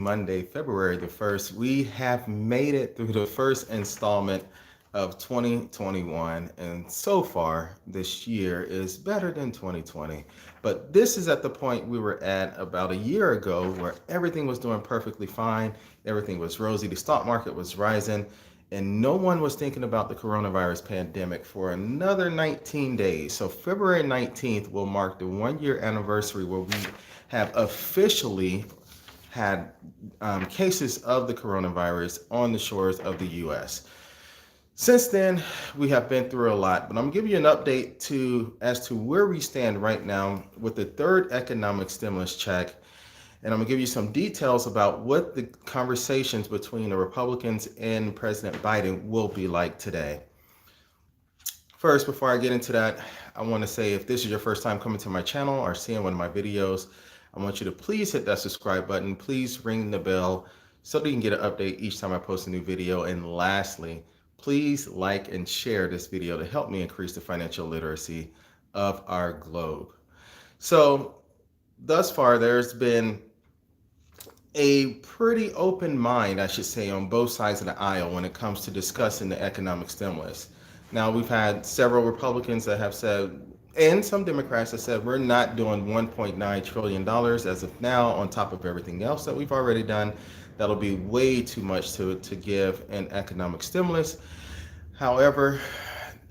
Monday, February the 1st. We have made it through the first installment of 2021, and so far this year is better than 2020. But this is at the point we were at about a year ago where everything was doing perfectly fine, everything was rosy, the stock market was rising, and no one was thinking about the coronavirus pandemic for another 19 days. So February 19th will mark the 1 year anniversary where we have officially had cases of the coronavirus on the shores of the US. Since then, we have been through a lot, but I'm giving you an update as to where we stand right now with the third economic stimulus check. And I'm gonna give you some details about what the conversations between the Republicans and President Biden will be like today. First, before I get into that, I want to say if this is your first time coming to my channel or seeing one of my videos, I want you to please hit that subscribe button. Please ring the bell so that you can get an update each time I post a new video. And lastly, please like and share this video to help me increase the financial literacy of our globe. So thus far, there's been a pretty open mind, I should say, on both sides of the aisle when it comes to discussing the economic stimulus. Now, we've had several Republicans that have said, and some Democrats that said, we're not doing $1.9 trillion as of now, on top of everything else that we've already done. That'll be way too much to give an economic stimulus. However,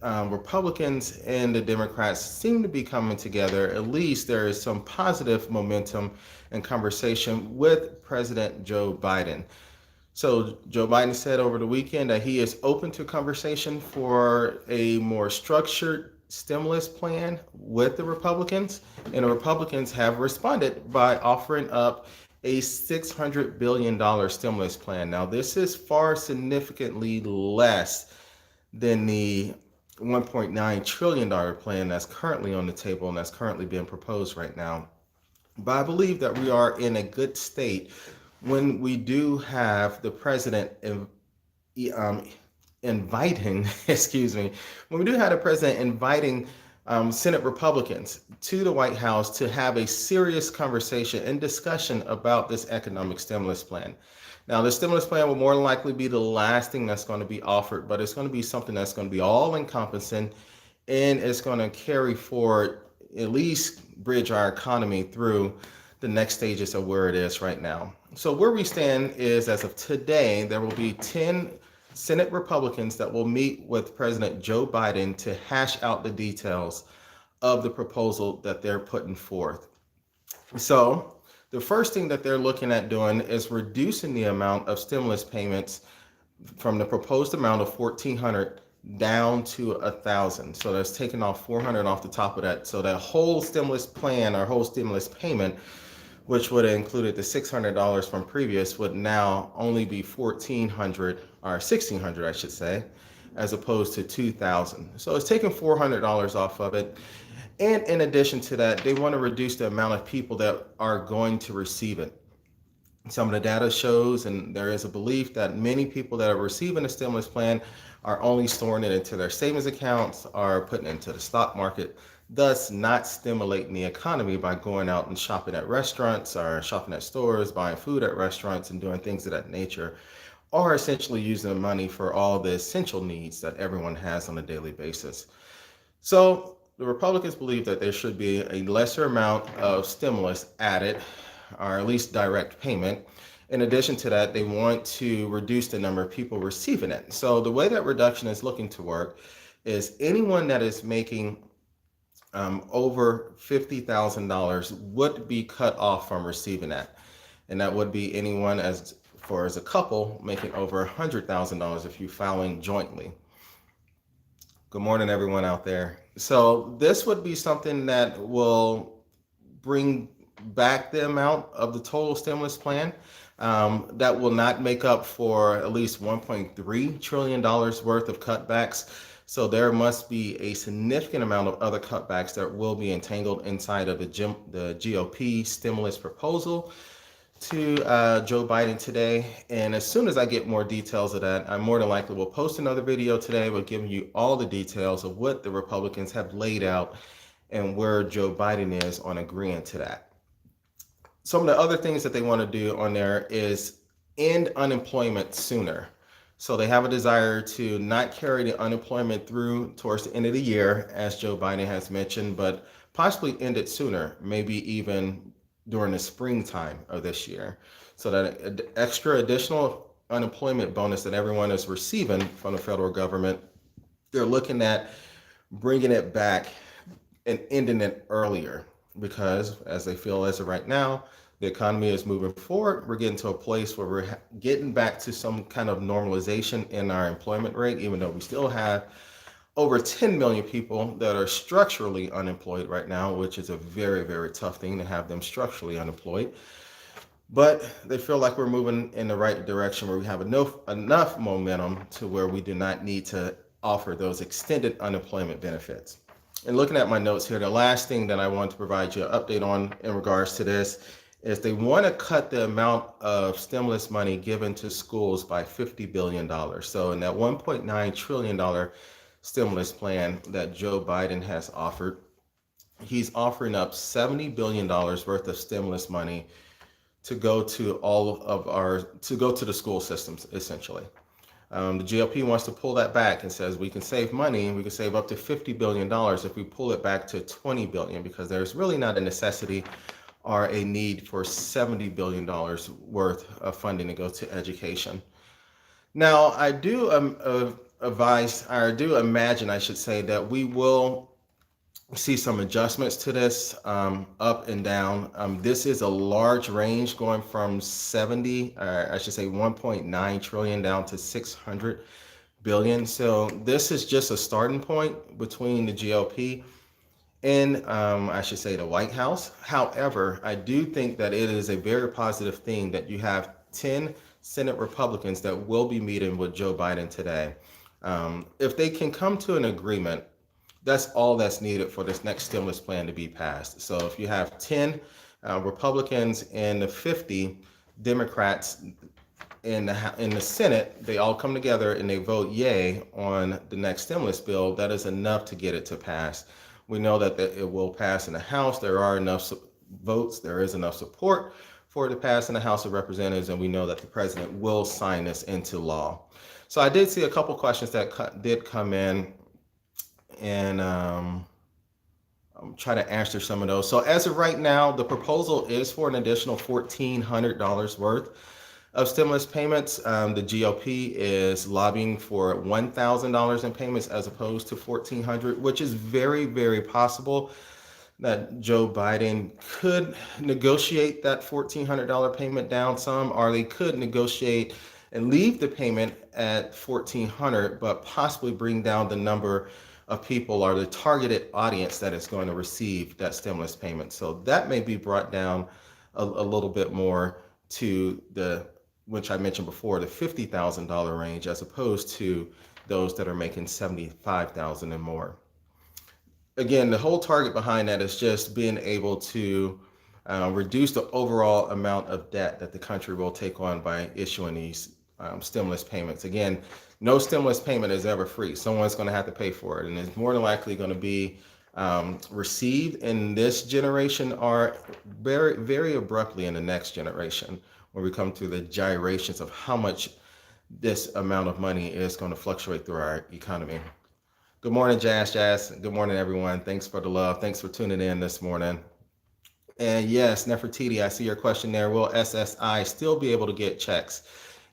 Republicans and the Democrats seem to be coming together. At least there is some positive momentum and conversation with President Joe Biden. So Joe Biden said over the weekend that he is open to conversation for a more structured stimulus plan with the Republicans, and the Republicans have responded by offering up a $600 billion stimulus plan. Now, this is far significantly less than the $1.9 trillion plan that's currently on the table and that's currently being proposed right now. But I believe that we are in a good state when we do have the president inviting, when we do have the president inviting Senate Republicans to the White House to have a serious conversation and discussion about this economic stimulus plan. Now, the stimulus plan will more than likely be the last thing that's going to be offered, but it's going to be something that's going to be all encompassing, and it's going to carry forward, at least bridge our economy through the next stages of where it is right now. So where we stand is, as of today, there will be 10 Senate Republicans that will meet with President Joe Biden to hash out the details of the proposal that they're putting forth. So the first thing that they're looking at doing is reducing the amount of stimulus payments from the proposed amount of $1,400 down to $1,000. So that's taking off $400 off the top of that. So that whole stimulus plan or whole stimulus payment, which would have included the $600 from previous, would now only be $1,400 or $1,600, I should say, as opposed to $2,000. So it's taking $400 off of it. And in addition to that, they want to reduce the amount of people that are going to receive it. Some of the data shows, and there is a belief that many people that are receiving a stimulus plan are only storing it into their savings accounts or putting it into the stock market, thus not stimulating the economy by going out and shopping at restaurants or shopping at stores, buying food at restaurants and doing things of that nature, or essentially using the money for all the essential needs that everyone has on a daily basis. So the Republicans believe that there should be a lesser amount of stimulus added, or at least direct payment. In addition to that, they want to reduce the number of people receiving it. So the way that reduction is looking to work is anyone that is making over $50,000 would be cut off from receiving that. And that would be anyone as a couple making over $100,000 if you're filing jointly. Good morning, everyone out there. So this would be something that will bring back the amount of the total stimulus plan. That will not make up for at least $1.3 trillion worth of cutbacks. So there must be a significant amount of other cutbacks that will be entangled inside of the GOP stimulus proposal to Joe Biden today. And as soon as I get more details of that, I more than likely will post another video today with giving you all the details of what the Republicans have laid out and where Joe Biden is on agreeing to that. Some of the other things that they want to do on there is end unemployment sooner. So they have a desire to not carry the unemployment through towards the end of the year, as Joe Biden has mentioned, but possibly end it sooner, maybe even during the springtime of this year. So that extra additional unemployment bonus that everyone is receiving from the federal government, they're looking at bringing it back and ending it earlier because, as they feel as of right now, the economy is moving forward. We're getting to a place where we're getting back to some kind of normalization in our employment rate, even though we still have over 10 million people that are structurally unemployed right now, which is a very, very tough thing to have them structurally unemployed. But they feel like we're moving in the right direction where we have enough momentum to where we do not need to offer those extended unemployment benefits. And looking at my notes here, the last thing that I want to provide you an update on in regards to this is they want to cut the amount of stimulus money given to schools by $50 billion. So in that $1.9 trillion stimulus plan that Joe Biden has offered, he's offering up $70 billion worth of stimulus money to go to the school systems, essentially. The GOP wants to pull that back and says we can save money. We can save up to $50 billion if we pull it back to $20 billion, because there's really not a necessity or a need for $70 billion worth of funding to go to education. Now, I do imagine, I should say, that we will see some adjustments to this up and down. This is a large range going from 1.9 trillion down to 600 billion. So this is just a starting point between the GOP and I should say the White House. However, I do think that it is a very positive thing that you have 10 Senate Republicans that will be meeting with Joe Biden today. If they can come to an agreement, that's all that's needed for this next stimulus plan to be passed. So if you have 10 Republicans and the 50 Democrats in the Senate, they all come together and they vote yay on the next stimulus bill, that is enough to get it to pass. We know that it will pass in the House. There are enough votes. There is enough support for it to pass in the House of Representatives, and we know that the president will sign this into law. So I did see a couple questions that did come in, and I'm trying to answer some of those. So as of right now, the proposal is for an additional $1,400 worth of stimulus payments. The GOP is lobbying for $1,000 in payments as opposed to $1,400, which is very, very possible that Joe Biden could negotiate that $1,400 payment down some, or they could negotiate and leave the payment at $1,400, but possibly bring down the number of people or the targeted audience that is going to receive that stimulus payment. So that may be brought down a little bit more to which I mentioned before, the $50,000 range, as opposed to those that are making $75,000 and more. Again, the whole target behind that is just being able to reduce the overall amount of debt that the country will take on by issuing these stimulus payments. Again, no stimulus payment is ever free. Someone's going to have to pay for it, and it's more than likely going to be received in this generation or very, very abruptly in the next generation, where we come to the gyrations of how much this amount of money is going to fluctuate through our economy. Good morning, Jazz. Good morning, everyone. Thanks for the love. Thanks for tuning in this morning. And yes, Nefertiti, I see your question there. Will SSI still be able to get checks?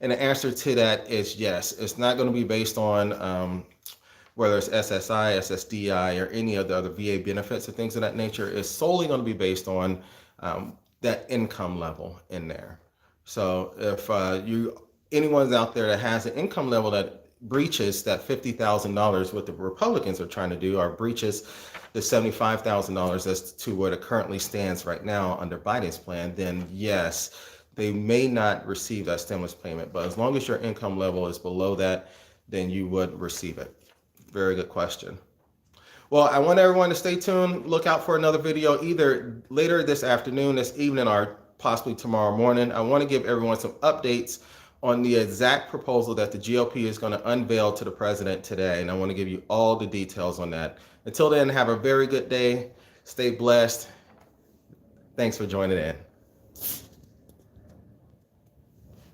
And the answer to that is yes. It's not going to be based on whether it's SSI, SSDI, or any of the other VA benefits or things of that nature. It's solely going to be based on that income level in there. So if anyone's out there that has an income level that breaches that $50,000, what the Republicans are trying to do, or breaches the $75,000 as to what it currently stands right now under Biden's plan, then yes, they may not receive that stimulus payment. But as long as your income level is below that, then you would receive it. Very good question. Well, I want everyone to stay tuned. Look out for another video either later this afternoon, this evening, or possibly tomorrow morning. I want to give everyone some updates on the exact proposal that the GOP is going to unveil to the president today. And I want to give you all the details on that. Until then, have a very good day. Stay blessed. Thanks for joining in.